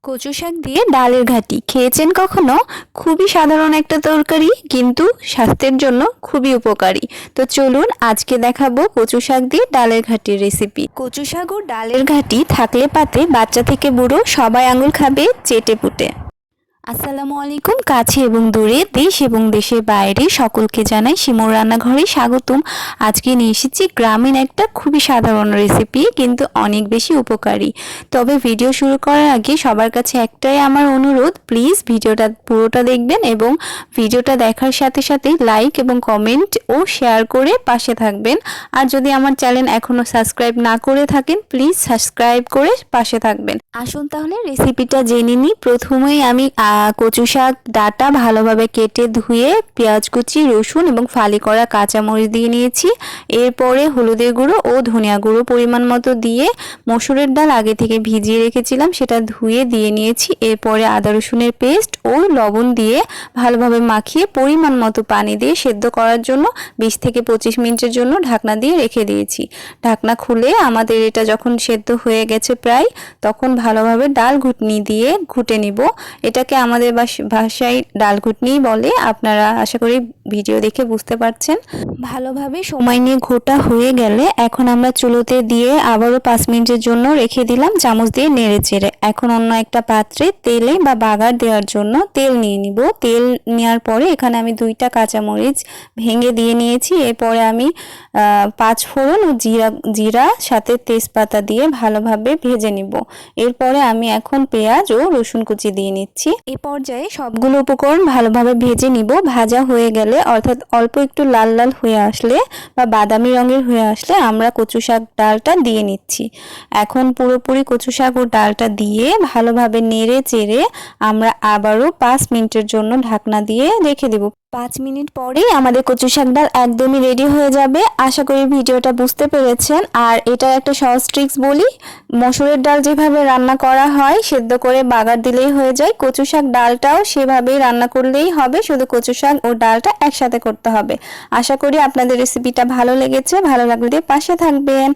কচু শাক দিয়ে ডালের ঘাটি খেয়েছেন কখনো? খুবই সাধারণ একটা তরকারি, কিন্তু স্বাস্থ্যের জন্য খুবই উপকারী। তো চলুন আজকে দেখাবো কচু শাক দিয়ে ডালের ঘাটির রেসিপি। কচু শাক ও ডালের ঘাটি থাকলে পাতে বাচ্চা থেকে বুড়ো সবাই আঙুল খাবে চেটে পুটে। আসসালামু আলাইকুম। কাছে এবং দূরে, দেশ এবং দেশের বাইরে সকলকে জানাই শিমুর রান্নাঘরে স্বাগতম। আজকে নিয়ে এসেছি গ্রামীণ একটা খুবই সাধারণ রেসিপি, কিন্তু অনেক বেশি উপকারী। তবে ভিডিও শুরু করার আগে সবার কাছে একটাই আমার অনুরোধ, প্লিজ ভিডিওটা পুরোটা দেখবেন এবং ভিডিওটা দেখার সাথে সাথে লাইক এবং কমেন্ট ও শেয়ার করে পাশে থাকবেন। আর যদি আমার চ্যানেল এখনও সাবস্ক্রাইব না করে থাকেন, প্লিজ সাবস্ক্রাইব করে পাশে থাকবেন। আসুন তাহলে রেসিপিটা জেনে নিই। প্রথমেই আমি কচু শাক ডাঁটা ভালোভাবে কেটে ধুয়ে পেঁয়াজ কুচি, রসুন এবং ফালি করা কাঁচামরিচ দিয়ে নিয়েছি। এরপরে হলুদের গুঁড়ো ও ধনিয়া গুঁড়ো পরিমাণ মতো দিয়ে মসুরের ডাল আগে থেকে ভিজিয়ে রেখেছিলাম সেটা ধুয়ে দিয়ে নিয়েছি। এরপরে আদা রসুনের পেস্ট ও লবণ দিয়ে ভালোভাবে মাখিয়ে পরিমাণ মতো পানি দিয়ে সেদ্ধ করার জন্য 20 থেকে 25 মিনিটের জন্য ঢাকনা দিয়ে রেখে দিয়েছি। ঢাকনা খুলে আমাদের এটা যখন সেদ্ধ হয়ে গেছে প্রায়, তখন ভালোভাবে ডাল ঘুটনি দিয়ে ঘুটে নিব। এটাকে আমাদের ভাষায় ডাল ঘুটনি বলে। আপনারা আশা করি ভিডিও দেখে বুঝতে পারছেন। ভালোভাবে সময় নিয়ে ঘোটা হয়ে গেলে এখন আমরা চুলোতে দিয়ে আবারও 5 মিনিটের জন্য রেখে দিলাম চামচ দিয়ে নেড়ে চেড়ে। এখন অন্য একটা পাত্রে তেলে বা বাগার দেওয়ার জন্য তেল নিয়ে নিব। তেল নেওয়ার পরে এখানে আমি 2টা কাঁচামরিচ ভেঙে দিয়ে নিয়েছি। এরপরে আমি 5 ফোড়ন ও জিরা সাথে তেজপাতা দিয়ে ভালোভাবে ভেজে নিব। এরপরে আমি এখন পেঁয়াজ ও রসুন কুচি দিয়ে নিচ্ছি। এই পর্যায়ে সবগুলো উপকরণ ভালোভাবে ভেজে নিব। ভাজা হয়ে গেলে অর্থাৎ অল্প একটু লাল লাল হয়ে আসলে বা বাদামি রঙের হয়ে আসলে আমরা কচু শাক ডালটা দিয়ে নিচ্ছি। এখন পুরোপুরি কচু শাক ও ডালটা দিয়ে ভালোভাবে নেড়ে চেড়ে আমরা আবারও 5 মিনিটের জন্য ঢাকনা দিয়ে রেখে দেব। 5 মিনিট পরেই আমাদের কচু শাক ডাল একদমই রেডি হয়ে যাবে। আশা করি ভিডিওটা বুঝতে পেরেছেন। আর এটা একটা সহজ ট্রিক্স বলি, মসুরের ডাল যেভাবে রান্না করা হয় সেদ্ধ করে বাগার দিলেই হয়ে যায়, কচু শাক ডালটাও সেভাবেই রান্না করলেই হবে, শুধু কচু শাক ও ডালটা একসাথে করতে হবে। আশা করি আপনাদের রেসিপিটা ভালো লেগেছে। ভালো লাগলে পাশে থাকবেন।